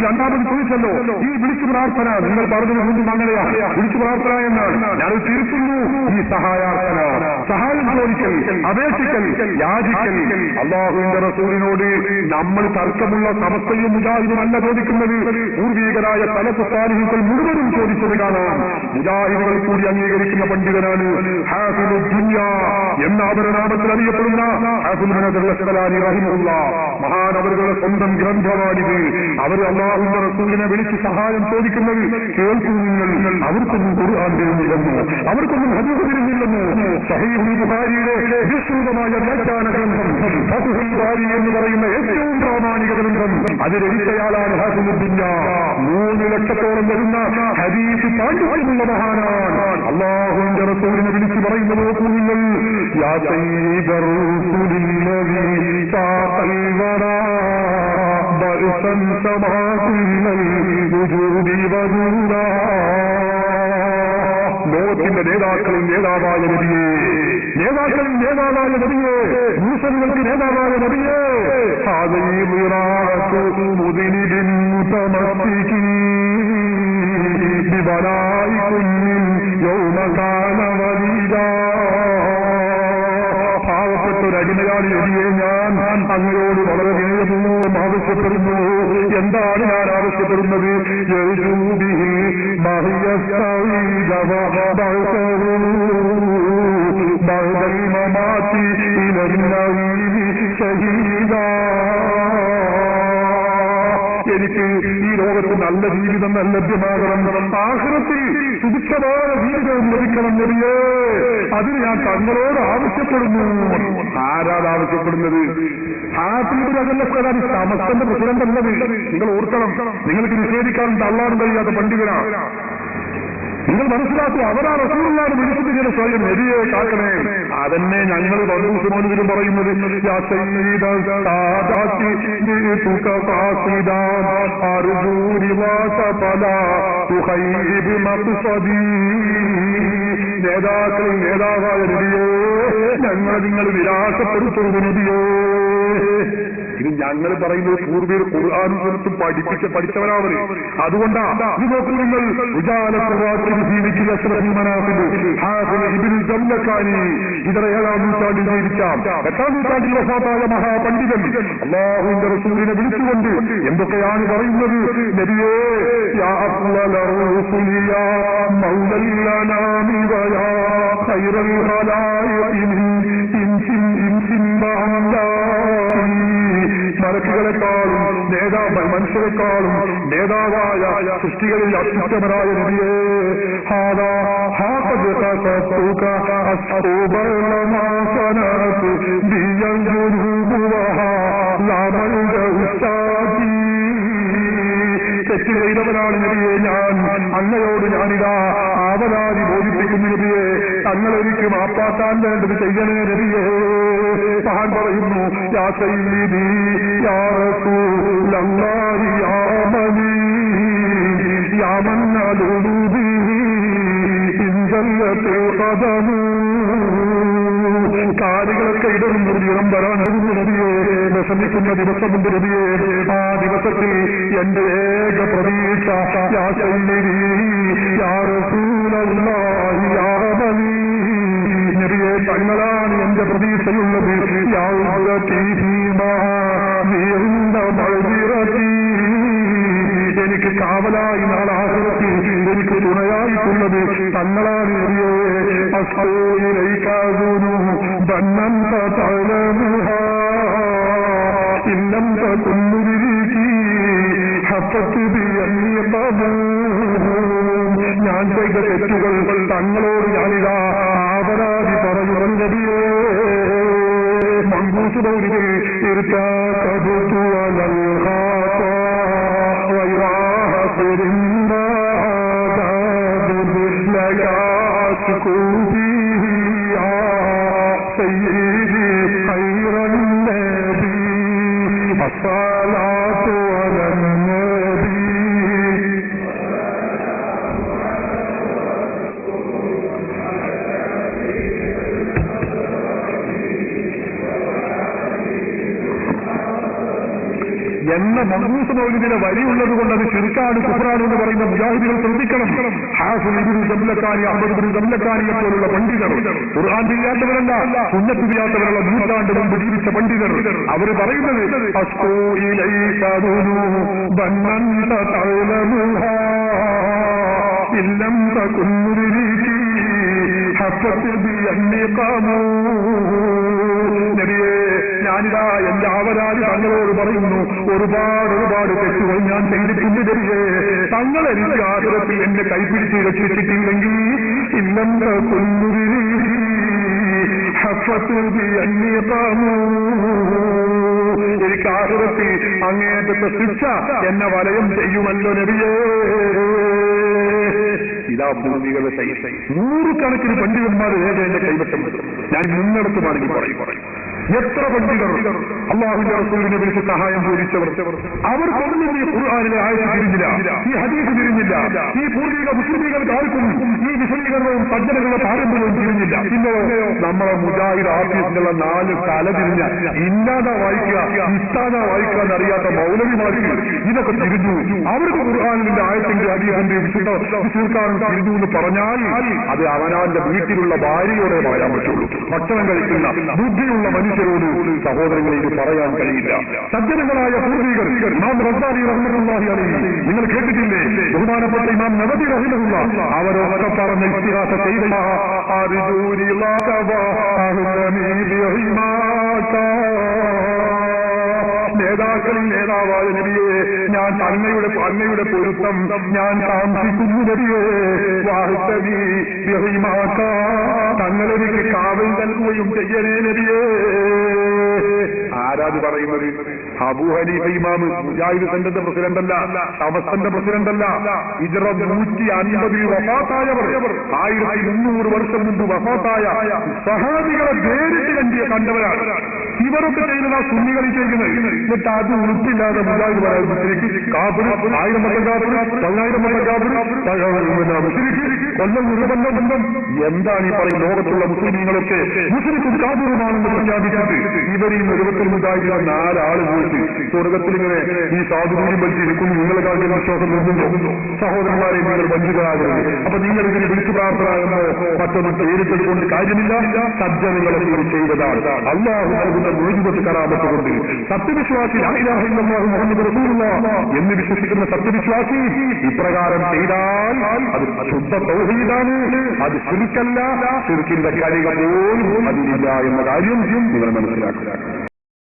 രണ്ടാമത് ചോദിച്ചല്ലോ, ഈ വിളിച്ചു പ്രാർത്ഥന നിങ്ങൾ പറഞ്ഞത് മുമ്പ് അങ്ങനെയാ, വിളിച്ചു പ്രാർത്ഥന എന്നാണ്. ഞാൻ തിരുത്തുന്നു, ഈ സഹായാർത്ഥന, സഹായം ചോദിക്കൽ, അപേക്ഷിക്കൽ, യാചിക്കൽ. അല്ലാഹുവിന്റെ റസൂലിനോട് നമ്മൾ തർക്കമുള്ള സമസ്തയും മുജാഹിദുമല്ല ചോദിക്കുന്നത്. പൂർവീകരായ സലഫ് സാലിഹുകൾ മുഴുവനും ചോദിച്ചത് കാണാം. മുജാഹിദുകൾ കൂടി അംഗീകരിക്കുന്ന പണ്ഡിതനാണ് ഹാഫിദു ദുനിയ എന്ന അവരനാമത്തിൽ അറിയപ്പെടുന്ന ഹാഫിദ് ബിൻ അസ്ഖലാനി റഹിമഹുല്ലാഹ്. മഹാനവറുകളുടെ സ്വന്തം ഗ്രന്ഥമാണിത്. അവർ അല്ലാഹുവിന്റെ റസൂലിനെ വിളിച്ച് സഹായം ചോദിക്കുന്നത് കേൾക്കും നിങ്ങൾ. അവർക്കൊന്നും ഖുർആൻ തിരിഞ്ഞില്ലെന്നോ, അവർക്കൊന്നും ഹദീസ് തിരിഞ്ഞില്ലെന്നോ. സഹീഹുൽ ബുഖാരിയുടെ വിശുദ്ധമായ വ്യാഖ്യാന ഗ്രന്ഥം ഫത്ഹുൽ ബാരി എന്ന് പറയുന്ന ഏറ്റവും പ്രാമാണിക ഗ്രന്ഥം അത് രചിച്ചയാളാണ് ഹാഫിദു ദുനിയ. 3 ലക്ഷത്തോളം വരുന്ന ഹദീസ് പാണ്ഡിത്യമുള്ള മഹാനാണ്. അല്ലാഹുവിന്റെ റസൂലിനെ വിളിച്ച് പറയുന്നത് നോക്കൂ നിങ്ങൾ. യാ സയ്യിദർ റസൂലില്ലദീ സാഖൽ വറാ ബഅസൻ സമാകുല്ലൽ വുജൂദി വദൂറാ. ലോകത്തിന്റെ നേതാക്കളിൽ നേതാവായ നബിയേ, നേതാക്കളിൽ നേതാവായ നബിയേ, മുസ്ലിങ്ങൾക്ക് നേതാവായ നബിയേ. ഹാദീ മിറാഅതു മുദ്നിബിൻ മുതമസ്സികി ബിബലായികുൻ യൗമ കാന വലീദാ. പാവപ്പെട്ടൊരു അടിമയാളി നബിയെ, ഞാൻ അങ്ങയോട് വളരെ വിനയപൂർവ്വം ആവശ്യപ്പെടുന്നു. എന്താണ് ഞാൻ ആവശ്യപ്പെടുന്നത്? എനിക്ക് ഈ ലോകത്ത് നല്ല ജീവിതം ലഭ്യമാകണം, ആഖിറത്തിൽ സുഭിക്ഷമായ ജീവിതം ലഭിക്കണം നബിയേ. അതിന് ഞാൻ തങ്ങളോട് ആവശ്യപ്പെടുന്നു. ആരാണ് ആവശ്യപ്പെടുന്നത്? സമസ്തന്റെ പ്രസിഡന്റ് അല്ലത്. നിങ്ങൾ ഓർക്കണം, നിങ്ങൾക്ക് നിഷേധിക്കാൻ തള്ളാനും കഴിയാത്ത പണ്ഡിതനാണ്. നിങ്ങൾ മനസ്സിലാക്കുക, അവരാ റസൂലുള്ളാഹിനെ വിളിച്ചിട്ട് ചില സ്വയം നബിയെ കാക്കണേ. അതന്നെ ഞങ്ങൾ ബന്ധുസുമോനിലും പറയുന്നത്. നേതാക്കളിൽ നേതാവായ നബിയേ, ഞങ്ങൾ നിങ്ങൾ നിരാശപ്പെടുത്തുന്നത് നബിയേ. ഇത് ഞങ്ങൾ പറയുന്നത് പൂർവ്വീർ ഖുർആനും സുന്നത്തും പഠിച്ചവരാവര്. അതുകൊണ്ടാ ഇത് നോക്കൂ നിങ്ങൾ. ഇതര 7-ാം നൂറ്റാണ്ടിൽ ജീവിച്ച 8-ാം നൂറ്റാണ്ടിൽ വഫാത്തായ മഹാപണ്ഡിതൻ അല്ലാഹുവിന്റെ റസൂലിനെ വിളിച്ചുകൊണ്ട് എന്തൊക്കെയാണ് പറയുന്നത്? നബിയേ, യാ അഫ്ളല റസൂലി യാ മൗലൽ അനാമി വയാ ഖൈറൽ ഖലായിഖി മിൻ ഇൻസിൻ മലക്കുകളെക്കാളും മനുഷ്യരെക്കാളും നേതാവായ സൃഷ്ടികളിൽ അത്യുത്തമരായ നബിയേ, തെറ്റ് ചെയ്തവനാണ് നബിയെ ഞാൻ. അങ്ങയോട് ഞാനിതാ ആവലാതി ബോധിപ്പിക്കുന്ന നബിയെ, തങ്ങളൊരിക്കലും മാപ്പാക്കാൻ വേണ്ടത് ചെയ്യണേ നബിയേ. മഹാൻ പറയുന്നു, യാ സയ്യിദി യാ റസൂലല്ലാഹി യാ മലീ യാ മന്നലുദു ബിഹി ഇൻജല്ലത്തിൽ ഖദമു. കാലുകളൊക്കെ ഇടറുന്നൊരു ദിനം വരാനൊരുങ്ങു നബിയെ, വിഷമിക്കുന്ന ദിവസമുണ്ട് നബിയെ. ആ ദിവസത്തിൽ എന്റെ ഏക പ്രതീക്ഷ യാ സയ്യിദി യാ റസൂലല്ലാഹി യാ മലീ നബിയെ, തങ്ങളാണ് എന്റെ പ്രതീക്ഷയുള്ളത്. എനിക്ക് കാവലായി നാളാഹുറത്തിൽ എനിക്ക് തുണയായിട്ടുള്ളത് തങ്ങളാണ് നബിയേ. അസ്സലൈകാകുനു ബന്നന്ത തഅലമുഹ ഇല്ലം തകുന്നുരികി ഹഫത്തു ബിയന്നി ഖബൂ. ഞാൻ ചെയ്ത തെറ്റുകൾ തങ്ങളോട് ഞാനിതാ ആവരാതി പറയുന്നു നബിയേ. മങ്കൂസ് ബൗലിൽ ഇർതഖബതു അലൽ ഖാതാ വൈറാഹതിൻ ബാദബു ലയാസ്കു ബിഹി യാ സയ്യിദി ഖൈറൻ നബി അസ്സലാത്തു അലൻ നബി. എന്ന മൗലിദിനെ വരിയുള്ളത് കൊണ്ട് അത് ശിർക്കാണ് കുഫ്റാണ് എന്ന് പറയുന്ന മുജാഹിദുകൾ ശ്രദ്ധിക്കണം. ഹാഫിദ് ഇബ്നു ജംലക്കാനി, അഹ്മദ് ഇബ്നു ജംലക്കാനിയെ പോലുള്ള പണ്ഡിതർ, ഖുർആൻ ചെയ്യാത്തവരല്ല, സുന്നത്ത് ചെയ്യാത്തവരുള്ള നൂറ്റാണ്ട് മുമ്പ് ജീവിച്ച പണ്ഡിതർ, അവർ പറയുന്നത് അസ്കൂ ഇലൈക ദുനൂബൻ അൻത തഅലമുഹാ ഇല്ലം തകുൻ മുദ്രികി ഹഫത്ത് ബിഅന്നിഖാമു. നബിയേ, ഞാനിതാ എന്റെ അവരാധി തങ്ങളോട് പറയുന്നു, ഒരുപാട് തെറ്റുകൾ ഞാൻ ചെയ്തിട്ടുണ്ട് നബിയേ. തങ്ങൾ എനിക്ക് ആഗ്രഹത്തിൽ എന്നെ കൈപിടിച്ച് രക്ഷിച്ചിട്ടില്ലെങ്കിൽ ഇല്ലം തകുൻ മുദ്രികി ഹഫത്ത് ബിഅന്നിഖാമു. എനിക്ക് ആഗ്രഹത്തിൽ അങ്ങേറ്റത്തെ ശിക്ഷ എന്നെ വലയം ചെയ്യുമല്ലോ നബിയേ. ഇതാ ഭൂമികളുടെ ശൈലി. നൂറുകണക്കിന് പണ്ഡിതന്മാർ ഏക എന്റെ കൈവശമുണ്ട്. ഞാൻ മുന്നിടത്തുമാണെങ്കിൽ പറയും എത്ര പണ്ഡിതർ അല്ലാഹുവിന്റെ റസൂലിനെ വിളിച്ച് സഹായം ചോദിച്ചവർ. അവർക്കൊന്നും ഈ ഖുർആനിലെ ആയത്ത് തിരിഞ്ഞില്ല, ഈ ഹദീസ് തിരിഞ്ഞില്ല, ഈ പൂർവിക മുസ്ലിമീകൾക്ക് ആർക്കും ഈ വിശദീകരണവും സജ്ജനങ്ങളുടെ പാരമ്പര്യവും തിരിഞ്ഞില്ല. പിന്നെ നമ്മളെ മുജാഹിദ് ആഫീസിലുള്ള 4 തല തിരിഞ്ഞ ഇന്നാതാ വായിക്കുക ഇസ്താദാ വായിക്കുക എന്നറിയാത്ത മൗലവിമാർക്ക് ഇതൊക്കെ തിരിഞ്ഞു. അവർക്ക് ഖുർആനിന്റെ ആയത്തിന്റെ ഹദീസിന്റെ വിശുദ്ധാനം തിരിഞ്ഞു എന്ന് പറഞ്ഞാൽ അത് അവനാന്റെ വീട്ടിലുള്ള ഭാര്യയോടെ പറയാൻ പറ്റുള്ളൂ. ഭക്ഷണം കഴിക്കുന്ന ബുദ്ധിയുള്ള മനുഷ്യരോട് സഹോദരങ്ങളെ ഇത് പറയാൻ കഴിയില്ല. സജ്ജനങ്ങളായ പൂർവികർ, ഇമാം റസാലി റഹ്മത്തുള്ളാഹി അലൈഹി നിങ്ങൾ കേട്ടിട്ടില്ലേ? ബഹുമാനപ്പെട്ട ഇമാം നബവി റഹിമഹുല്ലാ അവരൊക്കെ പറഞ്ഞ ഇസ്തിഹാസ ചെയ്ത നേതാക്കളിൽ നേതാവായ നബിയെ, ഞാൻ അങ്ങയുടെ പൊരുത്തം ഞാൻ താമസിക്കുന്നു നബിയെ. വാഹുത്തവി ബിഹിമാക, തങ്ങളെനിക്ക് കാവൽ നൽകുകയും ചെയ്യണേ നബിയേ. ആരാത് പറയുന്നത്? അബൂ ഹനീഫ ഇമാമ്, മുജാഹിദ് സെന്ററിന്റെ പ്രസിഡന്റല്ല, സമസ്തന്റെ പ്രസിഡന്റല്ല, ഹിജ്റ 150 വഫാത്തായവർ, 1300 വർഷം മുമ്പ് വഫാത്തായ സഹാബികളെ നേരിട്ട് കണ്ടവരാണ്. ഇവരൊക്കെ ചെയ്യുന്നത് ആ സുന്നികളിൽ ചെയ്യുന്നത്. എന്നിട്ട് അത് ഉറപ്പില്ലാതെ മുജാഹിദ് പറയുന്നത് കാഫിർ, 1000 വട്ടം കാഫിർ, 10,000 വട്ടം കാഫിർ, കൊല്ലം ബന്ധം. എന്താണ് ഈ പറയും? ലോകത്തുള്ള മുസ്ലിമീങ്ങളൊക്കെ മുസ്ലിം കാഫിറുമാണെന്ന് പ്രഖ്യാപിച്ചിട്ട് ഇവരെയും ലോകത്തിൽ മുജാഹിദിലെ 4 ആള് പോയിട്ട് സ്വർഗത്തിൽ ഇങ്ങനെ ഈ സാധുവിനും വലിച്ചിരിക്കുന്നു. നിങ്ങളെ കാര്യം വിശ്വാസം നിർബന്ധം. സഹോദരന്മാരെ, നിങ്ങൾ വഞ്ചിതരാകരുത്. അപ്പൊ നിങ്ങൾ ഇതിന് വിളിച്ചു പ്രാർത്ഥനാകുമ്പോ മറ്റൊന്നും പേരിട്ടത് കൊണ്ട് കാര്യമില്ല. സജ്ജനങ്ങളൊക്കെ ഇത് ചെയ്തതാണ്. അല്ലാഹു നൽകുന്ന മുഴുവൻ കറാമത്ത് കൊണ്ട് സത്യവിശ്വാസി ലാ ഇലാഹ ഇല്ലല്ലാഹു മുഹമ്മദ് റസൂലുള്ളാഹ് എന്ന് വിശ്വസിക്കുന്ന സത്യവിശ്വാസി ഇപ്രകാരം ചെയ്താൽ അത് ശുദ്ധ തൗഹീദാണ്, അത് ശിർക്കല്ല. ശിർക്കിന്റെ കളിക പോലും അതിലില്ല എന്ന കാര്യം നിങ്ങൾ മനസ്സിലാക്കുക.